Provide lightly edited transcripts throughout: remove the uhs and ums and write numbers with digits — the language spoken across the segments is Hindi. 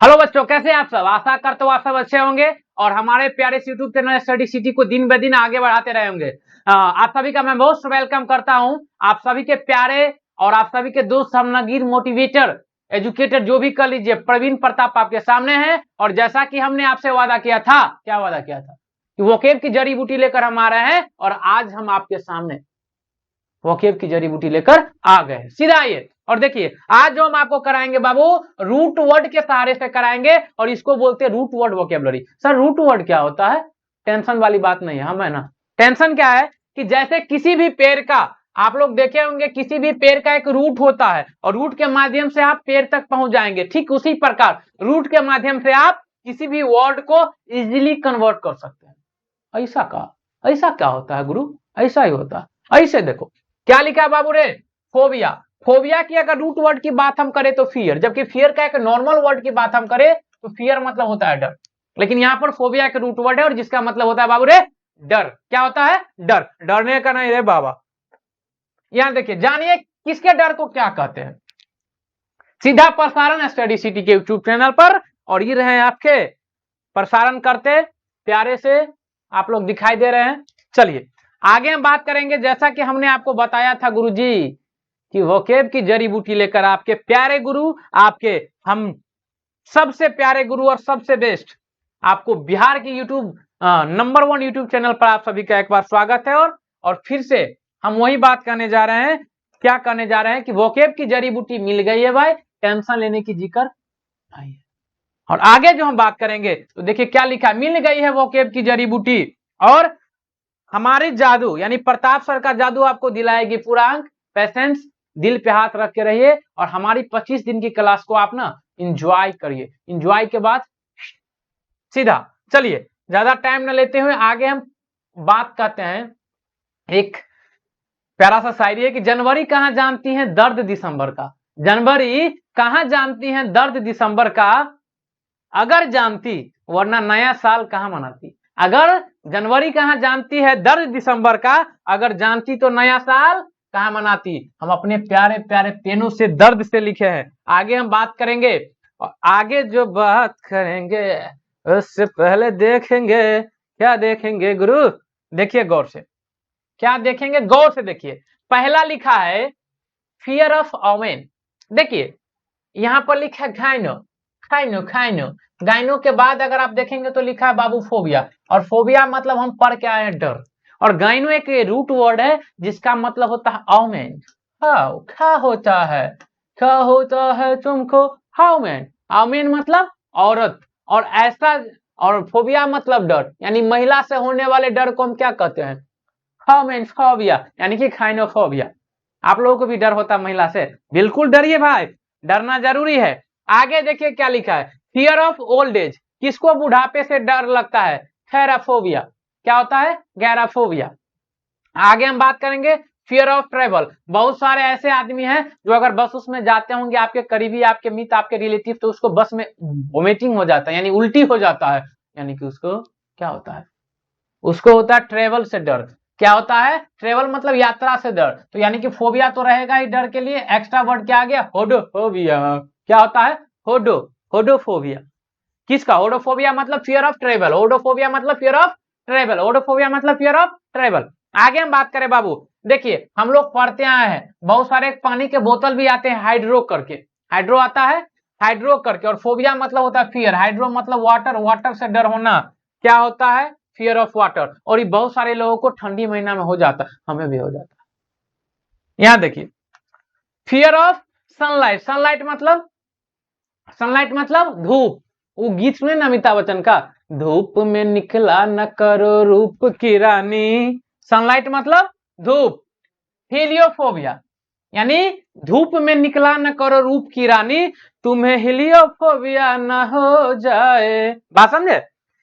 हेलो बच्चों, कैसे हैं आप सब। आशा करता हूँ आप सब अच्छे होंगे और हमारे प्यारे यूट्यूब चैनल स्टडी सिटी को दिन ब दिन आगे बढ़ाते रहेंगे। आप सभी का मैं मोस्ट वेलकम करता हूं। आप सभी के प्यारे और आप सभी के दोस्त हमनगीर मोटिवेटर एजुकेटर जो भी कर लीजिए, प्रवीण प्रताप आपके सामने है। और जैसा कि हमने आपसे वादा किया था, क्या वादा किया था कि वोकेब की जड़ी बूटी लेकर हम आ रहे हैं, और आज हम आपके सामने वोकेब की जड़ी बूटी लेकर आ गए। सीधा आइए और देखिए, आज जो हम आपको कराएंगे बाबू, रूट वर्ड के सहारे से कराएंगे और इसको बोलते हैं root word vocabulary. Sir root word क्या होता है? टेंशन वाली बात नहीं है, हम है ना। टेंशन क्या है कि जैसे किसी भी पेड़ का, आप लोग देखे होंगे किसी भी पेड़ का एक रूट होता है और रूट के माध्यम से आप पेड़ तक पहुंच जाएंगे। ठीक उसी प्रकार रूट के माध्यम से आप किसी भी वर्ड को इजीली कन्वर्ट कर सकते हैं। ऐसा क्या होता है गुरु? ऐसा ही होता है। ऐसे देखो क्या लिखा है बाबू रे, फोबिया। फोबिया की अगर रूट वर्ड की बात हम करें तो फियर, जबकि फियर का एक नॉर्मल वर्ड की बात हम करें तो फियर मतलब होता है डर, लेकिन यहाँ पर फोबिया के रूट वर्ड है और जिसका मतलब होता है बाबू रे डर। क्या होता है? डर। डरने का नहीं रे बाबा। यहां देखिए, जानिए किसके डर को क्या कहते हैं। सीधा प्रसारण स्टडी सिटी के यूट्यूब चैनल पर, और ये रहे आपके प्रसारण करते प्यारे से आप लोग दिखाई दे रहे हैं। चलिए आगे हम बात करेंगे। जैसा कि हमने आपको बताया था गुरुजी कि वोकेब की जड़ी बूटी लेकर आपके प्यारे गुरु, आपके हम सबसे प्यारे गुरु और सबसे बेस्ट आपको बिहार की यूट्यूब नंबर 1 यूट्यूब चैनल पर आप सभी का एक बार स्वागत है। और फिर से हम वही बात करने जा रहे हैं। क्या करने जा रहे हैं कि वोकेब की जड़ी बूटी मिल गई है भाई, टेंशन लेने की जिक्र नहीं है। और आगे जो हम बात करेंगे तो देखिए क्या लिखा है, मिल गई है वोकेब की जड़ी बूटी और हमारी जादू यानी प्रताप सर का जादू आपको दिलाएगी पूरा अंक। पेशेंस, दिल पे हाथ रख के रहिए और हमारी 25 दिन की क्लास को आप ना इंजॉय करिए। इंजॉय के बाद सीधा चलिए, ज्यादा टाइम न लेते हुए आगे हम बात करते हैं। एक प्यारा सा शायरी है कि जनवरी कहाँ जानती है दर्द दिसंबर का। जनवरी कहाँ जानती है दर्द दिसंबर का, अगर जानती वरना नया साल कहाँ मनाती। अगर जनवरी कहाँ जानती है दर्द दिसंबर का, अगर जानती तो नया साल कहाँ मनाती। हम अपने प्यारे प्यारे पेनों से दर्द से लिखे हैं। आगे हम बात करेंगे और आगे जो बात करेंगे उससे पहले देखेंगे, क्या देखेंगे गुरु? देखिए गौर से, क्या देखेंगे गौर से देखिए। पहला लिखा है फियर ऑफ ओमेन। देखिए यहां पर लिखा है घाइनो, खाइनो खाइनो। गाइनो के बाद अगर आप देखेंगे तो लिखा है बाबू फोबिया, और फोबिया मतलब हम पढ़ के आए हैं डर। और गाइनो एक रूट वर्ड है जिसका मतलब होता है ओमेन। हाउ क्या होता है, क्या होता है तुमको हाउ मैन। ओमेन मतलब औरत, और ऐसा, और फोबिया मतलब डर, यानी महिला से होने वाले डर को हम क्या कहते हैं? हाउमेन फोबिया, यानी कि खाइनोफोबिया। आप लोगों को भी डर होता है महिला से? बिल्कुल डरिए भाई, डरना जरूरी है। आगे देखिए क्या लिखा है, फियर ऑफ ओल्ड एज। किसको बुढ़ापे से डर लगता है? थेराफोबिया। क्या होता है? गैराफोबिया। आगे हम बात करेंगे फियर ऑफ ट्रेवल। बहुत सारे ऐसे आदमी हैं जो अगर बस उसमें जाते होंगे, आपके करीबी, आपके मित्र, आपके रिलेटिव, तो उसको बस में वोमिटिंग हो जाता है, यानी उल्टी हो जाता है, यानी कि उसको क्या होता है? उसको होता है ट्रेवल से डर। क्या होता है? ट्रेवल मतलब यात्रा से डर। तो यानी कि फोबिया तो रहेगा ही डर के लिए। एक्स्ट्रा वर्ड क्या आ गया? होडोफोबिया। क्या होता है? होडोफोबिया। किसका? होडोफोबिया मतलब फियर ऑफ ट्रेवल। होडोफोबिया मतलब फियर ऑफ ट्रेवल। होडोफोबिया मतलब फियर ऑफ ट्रेवल। आगे हम बात करें बाबू, देखिए हम लोग पढ़ते आए हैं बहुत सारे पानी के बोतल भी आते हैं हाइड्रो करके। हाइड्रो आता है, हाइड्रो करके। और फोबिया मतलब होता है फियर, हाइड्रो मतलब वाटर, वाटर से डर होना। क्या होता है? Fear of water. और ये बहुत सारे लोगों को ठंडी महीना में हो जाता है, हमें भी हो जाता है। यहां देखिए फियर ऑफ सनलाइट। सनलाइट मतलब धूप। वो गीत सुने ना अमिताभ बच्चन का, धूप में निकला न करो रूप की रानी। सनलाइट मतलब धूप। हीलियोफोबिया यानी धूप में निकला न करो रूप की रानी, तुम्हें हीलियोफोबिया न हो जाए। बात समझे?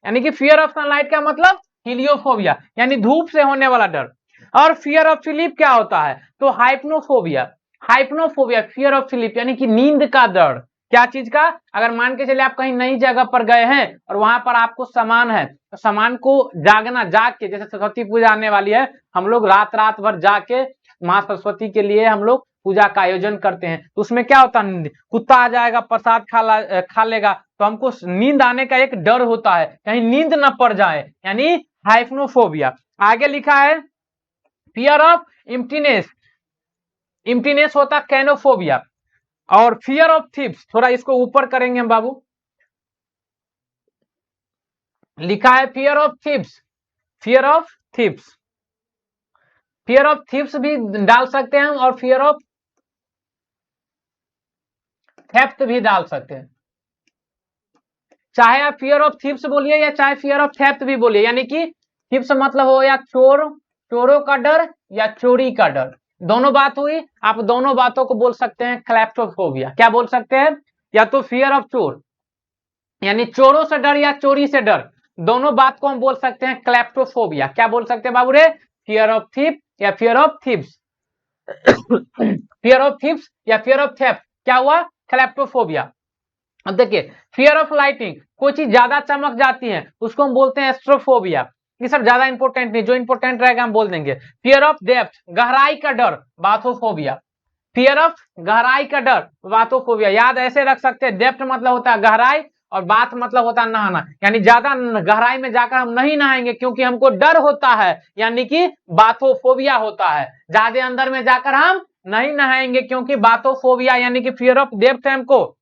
यानी कि फियर ऑफ सनलाइट का मतलब हीलियोफोबिया, यानी धूप से होने वाला डर। और फियर ऑफ स्लीप क्या होता है? तो हाइप्नोफोबिया। हाइप्नोफोबिया फियर ऑफ स्लीप, यानी कि नींद का डर। क्या चीज का? अगर मान के चले आप कहीं नई जगह पर गए हैं और वहां पर आपको सामान है, तो सामान को जागना, जाग के, जैसे सरस्वती पूजा आने वाली है, हम लोग रात रात भर जाके माँ सरस्वती के लिए हम लोग पूजा का आयोजन करते हैं, तो उसमें क्या होता है, कुत्ता आ जाएगा, प्रसाद खा लेगा, तो हमको नींद आने का एक डर होता है, कहीं नींद न पड़ जाए, यानी हाइपनोफोबिया। आगे लिखा है फियर ऑफ एम्प्टीनेस, एम्प्टीनेस होता कैनोफोबिया। और फियर ऑफ थीव्स, थोड़ा इसको ऊपर करेंगे हम बाबू, लिखा है fear of thieves, fear of thieves, fear of thieves भी डाल सकते हैं और फियर ऑफ थेफ्ट भी डाल सकते हैं, चाहे आप फियर ऑफ थीव्स बोलिए या चाहे फियर ऑफ थेफ्ट भी बोलिए, यानी कि थीव्स मतलब हो या चोर, चोरों का डर या चोरी का डर, दोनों बात हुई, आप दोनों बातों को बोल सकते हैं क्लैप्टोफोबिया। क्या बोल सकते हैं, या तो फियर ऑफ चोर यानी चोरों से डर या चोरी से डर, दोनों बात को हम बोल सकते हैं क्लैप्टोफोबिया। क्या बोल सकते हैं बाबू रे, फियर ऑफ थीफ या fear of thieves, fear of thieves या फियर ऑफ थेफ्ट, क्या हुआ, क्लैप्टोफोबिया। अब देखिए फियर ऑफ लाइटिंग, कोई चीज ज्यादा चमक जाती है उसको हम बोलते हैं एस्ट्रोफोबिया। ये सब ज्यादा इंपॉर्टेंट नहीं, जो इंपॉर्टेंट रहेगा हम बोल देंगे। फियर ऑफ डेप्थ, गहराई का डर, बाथोफोबिया। फियर ऑफ गहराई का डर, बाथोफोबिया। याद ऐसे रख सकते हैं, डेप्थ मतलब होता है गहराई और बाथ मतलब होता है नहाना, यानी ज्यादा गहराई में जाकर हम नहीं नहाएंगे क्योंकि हमको डर होता है, यानी कि बाथोफोबिया होता है। ज्यादा अंदर में जाकर हम नहीं नहाएंगे क्योंकि बाथोफोबिया यानी कि फियर ऑफ डेप्थ है हमको।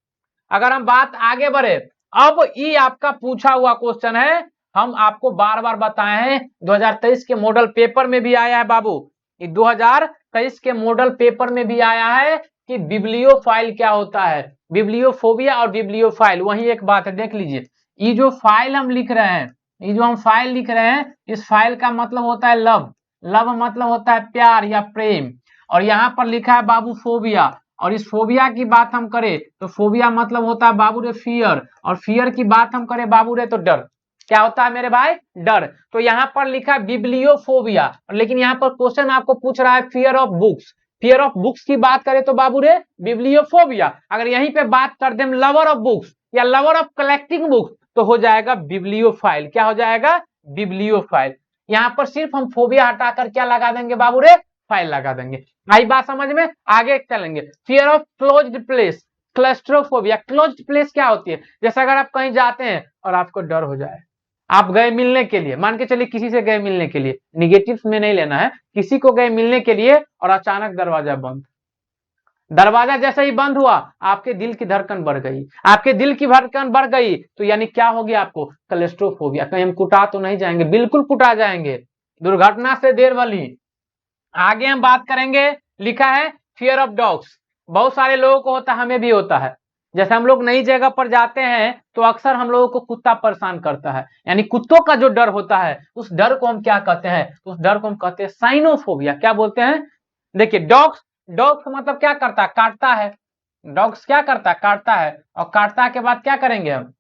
अगर हम बात आगे बढ़े, अब ये आपका पूछा हुआ क्वेश्चन है, हम आपको बार बार बताए हैं, 2023 के मॉडल पेपर में भी आया है बाबू, 2023 के मॉडल पेपर में भी आया है कि बिब्लियोफाइल क्या होता है, बिब्लियोफोबिया और बिब्लियोफाइल वही एक बात है। देख लीजिए, ये जो फाइल हम लिख रहे हैं, ये जो हम फाइल लिख रहे हैं, इस फाइल का मतलब होता है लव, लव मतलब होता है प्यार या प्रेम, और यहाँ पर लिखा है बाबू फोबिया, और इस फोबिया की बात हम करें तो फोबिया मतलब होता है बाबू रे फियर, और फियर की बात हम करें बाबू रे तो डर। क्या होता है मेरे भाई, डर। तो यहाँ पर लिखा है बिब्लियोफोबिया, लेकिन यहाँ पर क्वेश्चन आपको पूछ रहा है fear of books, fear of books की बात करें तो बाबू रे बिब्लियोफोबिया। अगर यहीं पे बात कर दें लवर ऑफ बुक्स या लवर ऑफ कलेक्टिंग बुक्स तो हो जाएगा बिब्लियोफाइल। क्या हो जाएगा, बिब्लियोफाइल। यहाँ पर सिर्फ हम फोबिया हटाकर क्या लगा देंगे बाबू रे, फाइल लगा देंगे। आई बात समझ में, आगे चलेंगे। Fear of closed place, claustrophobia. Closed place क्या होती है, जैसे अगर आप कहीं जाते हैं और आपको डर हो जाए, आप गए मिलने के लिए, मान के चलिए किसी से गए मिलने के लिए, निगेटिव में नहीं लेना है, किसी को गए मिलने के लिए और अचानक दरवाजा बंद, दरवाजा जैसे ही बंद हुआ आपके दिल की धड़कन बढ़ गई, आपके दिल की धड़कन बढ़ गई तो यानी क्या हो गया आपको, क्लस्ट्रोफोबिया। कहीं हम कुटा तो नहीं जाएंगे, बिल्कुल कुटा जाएंगे, दुर्घटना से देर वाली। आगे हम बात करेंगे, लिखा है फियर ऑफ डॉग्स। बहुत सारे लोगों को होता है, हमें भी होता है, जैसे हम लोग नई जगह पर जाते हैं तो अक्सर हम लोगों को कुत्ता परेशान करता है, यानी कुत्तों का जो डर होता है उस डर को हम क्या कहते हैं, उस डर को हम कहते हैं साइनोफोबिया। क्या बोलते हैं, देखिए डॉग्स, डॉग्स मतलब क्या करता है, काटता है, डॉग्स क्या करता है, काटता है, और काटता के बाद क्या करेंगे हम,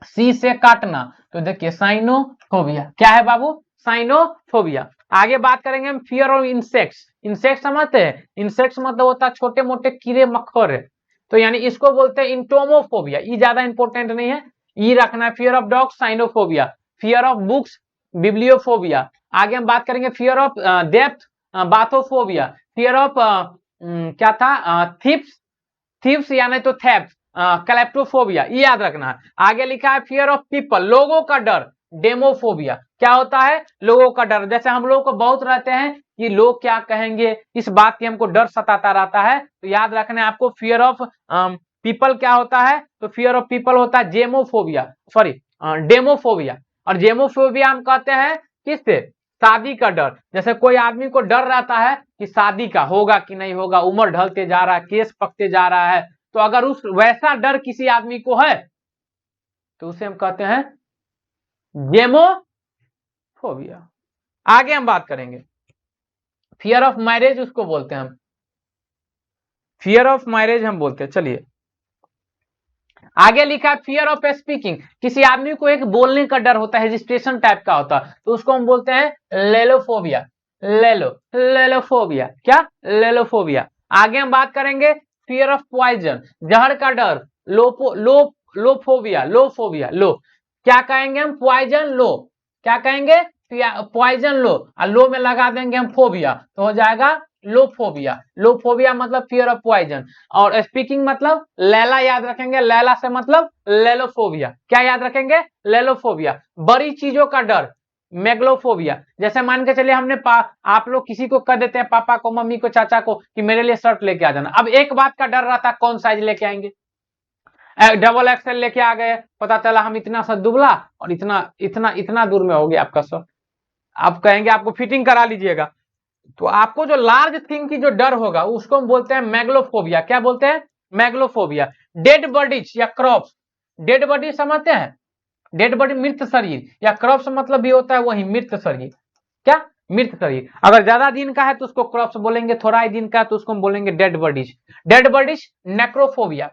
सी से काटना, तो देखिए साइनोफोबिया। क्या है बाबू, साइनोफोबिया। आगे बात करेंगे हम फियर ऑफ इंसेक्ट्स। इंसेक्ट समझते हैं, इंसेक्ट्स मतलब होता है छोटे मोटे कीड़े मकोड़े, तो यानी इसको बोलते हैं इंटोमोफोबिया। ये ज्यादा इंपॉर्टेंट नहीं है, ये रखना है। Fear of dogs cynophobia, fear of books bibliophobia. आगे हम बात करेंगे fear of depth bathophobia, fear of क्या था, थीप्स, थीव्स यानी तो थेफ्ट, क्लेप्टोफोबिया, ये याद रखना है। आगे लिखा है फियर ऑफ पीपल, लोगों का डर, डेमोफोबिया। क्या होता है, लोगों का डर, जैसे हम लोगों को बहुत रहते हैं कि लोग क्या कहेंगे, इस बात की हमको डर सताता रहता है, तो याद रखना है आपको फियर ऑफ पीपल क्या होता है, तो फियर ऑफ पीपल होता है जेमोफोबिया, सॉरी डेमोफोबिया। और जेमोफोबिया हम कहते हैं किससे, शादी का डर। जैसे कोई आदमी को डर रहता है कि शादी का होगा कि नहीं होगा, उम्र ढलते जा रहा है, केस पकते जा रहा है, तो अगर उस वैसा डर किसी आदमी को है तो उसे हम कहते हैं जेमोफोबिया। आगे हम बात करेंगे फियर ऑफ मैरिज, उसको बोलते हैं हम फियर ऑफ मैरिज हम बोलते हैं। चलिए आगे लिखा है फियर ऑफ स्पीकिंग, किसी आदमी को एक बोलने का डर होता है, हेजिटेशन टाइप का होता है, तो उसको हम बोलते हैं लेलोफोबिया, लेलोफोबिया। क्या, लेलोफोबिया। आगे हम बात करेंगे फियर ऑफ पॉइजन, जहर का डर, लोफोबिया, लोफोबिया, लो। क्या कहेंगे हम, पॉइजन लो, क्या कहेंगे, पॉइजन लो, और लो में लगा देंगे हम फोबिया, तो हो जाएगा लोफोबिया, लोफोबिया मतलब फियर ऑफ पॉइजन। और स्पीकिंग मतलब लैला याद रखेंगे, लैला से मतलब लेलोफोबिया। क्या याद रखेंगे? लेलोफोबिया। बड़ी चीजों का डर, मेगलोफोबिया। जैसे मान के चलिए हमने आप लोग किसी को कह देते हैं, पापा को, मम्मी को, चाचा को, कि मेरे लिए शर्ट लेके आ जाना। अब एक बात का डर रहता है, कौन साइज लेके आएंगे? डबल एक्सएल लेके आ गए, पता चला हम इतना सा दुबला और इतना इतना इतना दूर में हो गया आपका शर्ट। आप कहेंगे आपको फिटिंग करा लीजिएगा। तो आपको जो लार्ज थिंग की जो डर होगा उसको हम बोलते हैं मैग्लोफोबिया। क्या बोलते हैं? मैग्लोफोबिया। डेड बॉडीज या क्रॉप्स, डेड बॉडी समझते हैं? डेड बॉडी मृत शरीर, या क्रॉप्स मतलब भी होता है वही मृत शरीर। क्या? मृत शरीर। अगर ज्यादा दिन का है तो उसको क्रॉप्स बोलेंगे, थोड़ा ही दिन का है तो उसको हम बोलेंगे dead bodies. Dead bodies. Necrophobia,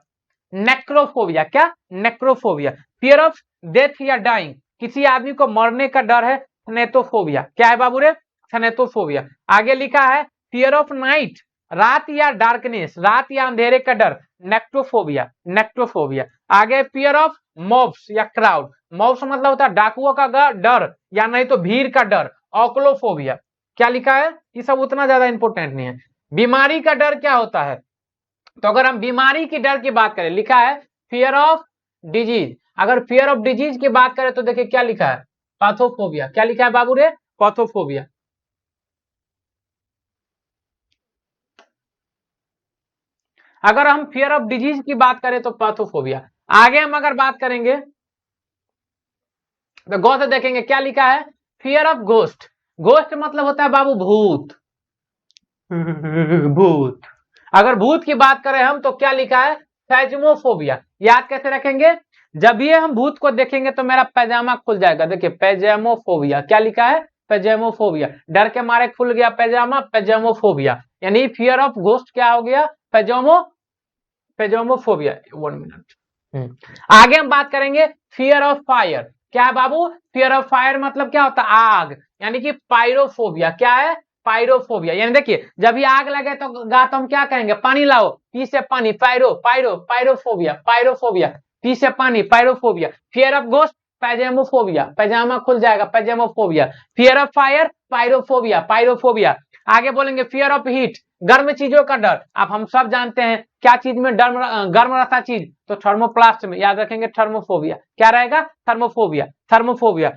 necrophobia. क्या? नेक्रोफोबिया। फियर ऑफ डेथ या डाइंग, किसी आदमी को मरने का डर है, थनेटोफोबिया। क्या है बाबू रे? थनेटोफोबिया। आगे लिखा है फियर ऑफ नाइट, रात या डार्कनेस, रात या अंधेरे का डर, नेक्टोफोबिया, नेक्टोफोबिया। आगे फियर ऑफ मॉब्स या क्राउड, मॉब्स मतलब होता है डाकुओं का डर या नहीं तो भीड़ का डर, ऑक्लोफोबिया। क्या लिखा है? ये सब उतना ज्यादा इंपॉर्टेंट नहीं है। बीमारी का डर क्या होता है? तो अगर हम बीमारी की डर की बात करें, लिखा है फियर ऑफ डिजीज। अगर फियर ऑफ डिजीज की बात करें तो देखिए क्या लिखा है? पैथोफोबिया। क्या लिखा है बाबू रे? पैथोफोबिया। अगर हम फियर ऑफ डिजीज की बात करें तो पैथोफोबिया। आगे हम अगर बात करेंगे तो गौर से देखेंगे क्या लिखा है? Fear of ghost. घोस्ट मतलब होता है बाबू भूत, भूत। अगर भूत की बात करें हम तो क्या लिखा है? फैजमोफोबिया। याद कैसे रखेंगे? जब ये हम भूत को देखेंगे तो मेरा पैजामा खुल जाएगा। देखिए पैजामोफोबिया। क्या लिखा है? पैजामोफोबिया। डर के मारे खुल गया पैजामा, पैजामोफोबिया। यानी फियर ऑफ घोस्ट क्या हो गया? पैजामोफोबिया। 1 मिनट। आगे हम बात करेंगे फियर ऑफ फायर। क्या है बाबू? फियर ऑफ फायर मतलब क्या होता है? आग, यानी कि पायरोफोबिया। क्या है? पायरोफोबिया। यानी देखिए जब ये आग लगे तो हम क्या कहेंगे? पानी लाओ, पी से पानी, पायरो पायरो पायरोफोबिया, पायरोफोबिया। पी से पानी, पायरोफोबिया। फियर ऑफ घोस्ट, पैजामोफोबिया, पैजामा खुल जाएगा, पैजामोफोबिया। Fear of fire, pyrophobia, pyrophobia. आगे बोलेंगे फियर ऑफ हीट, गर्म चीजों का डर। अब हम सब जानते हैं क्या चीज में गर्म रहता चीज? तो थर्मोप्लास्ट में। याद रखेंगे थर्मोफोबिया। क्या रहेगा? थर्मोफोबिया, थर्मोफोबिया।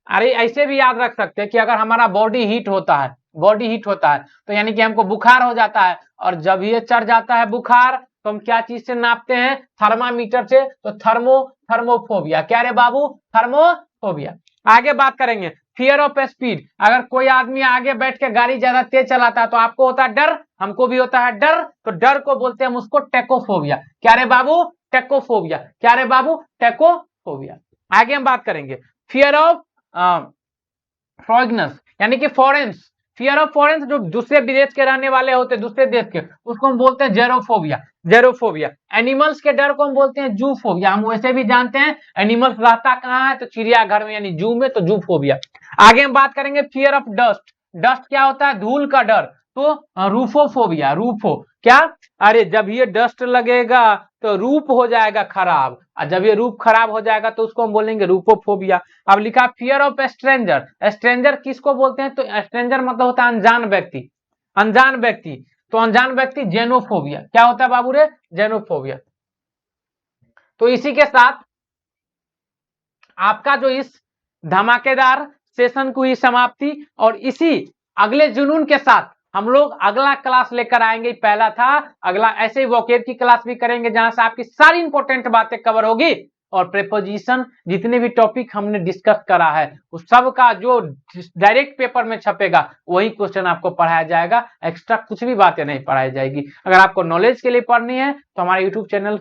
अरे ऐसे भी याद रख सकते हैं कि अगर हमारा बॉडी हीट होता है, बॉडी हीट होता है तो यानी कि हमको बुखार हो जाता है, और जब ये चढ़ जाता है बुखार तो हम क्या चीज से नापते हैं? थर्मामीटर से। तो थर्मोफोबिया। क्या रे बाबू? थर्मोफोबिया। आगे बात करेंगे फियर ऑफ स्पीड। अगर कोई आदमी आगे बैठ के गाड़ी ज्यादा तेज चलाता है तो आपको होता है डर, हमको भी होता है डर, तो डर को बोलते हैं हम उसको टेकोफोबिया। क्या रे बाबू? टेकोफोबिया। क्या रे बाबू? टेकोफोबिया। आगे हम बात करेंगे फियर ऑफ फॉरेनर्स, यानी कि फॉरेन्स। फियर ऑफ फॉरेन, जो दूसरे विदेश के रहने वाले होते हैं, दूसरे देश के, उसको हम बोलते हैं जेरोफोबिया, जेरोफोबिया। एनिमल्स के डर को हम बोलते हैं जूफोबिया। हम वैसे भी जानते हैं एनिमल्स रहता कहाँ है? तो चिड़ियाघर में, यानी जू में, तो जूफोबिया। आगे हम बात करेंगे फियर ऑफ डस्ट। डस्ट क्या होता है? धूल का डर, तो रूफोफोबिया। रूफो क्या? अरे जब ये डस्ट लगेगा तो रूप हो जाएगा खराब, और जब ये रूप खराब हो जाएगा तो उसको हम बोलेंगे रूपोफोबिया। अब लिखा फियर ऑफ स्ट्रेंजर। स्ट्रेंजर किसको बोलते हैं? तो स्ट्रेंजर मतलब होता है अनजान व्यक्ति, अनजान व्यक्ति। तो अनजान व्यक्ति जेनोफोबिया। क्या होता है बाबू रे? जेनोफोबिया। तो इसी के साथ आपका जो इस धमाकेदार सेशन को ही समाप्ति, और इसी अगले जुनून के साथ हम लोग अगला क्लास लेकर आएंगे। पहला था, अगला ऐसे ही वोकेब की क्लास भी करेंगे जहां से आपकी सारी इंपॉर्टेंट बातें कवर होगी, और प्रीपोजिशन जितने भी टॉपिक हमने डिस्कस करा है उस सब का जो डायरेक्ट पेपर में छपेगा वही क्वेश्चन आपको पढ़ाया जाएगा। एक्स्ट्रा कुछ भी बातें नहीं पढ़ाई जाएगी। अगर आपको नॉलेज के लिए पढ़नी है तो हमारे यूट्यूब चैनल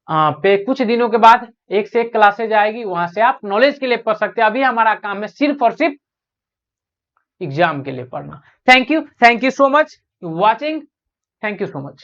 पे कुछ दिनों के बाद एक से एक क्लासेज आएगी, वहां से आप नॉलेज के लिए पढ़ सकते हैं। अभी हमारा काम है सिर्फ और सिर्फ एग्जाम के लिए पढ़ना। Thank you so much watching. Thank you so much.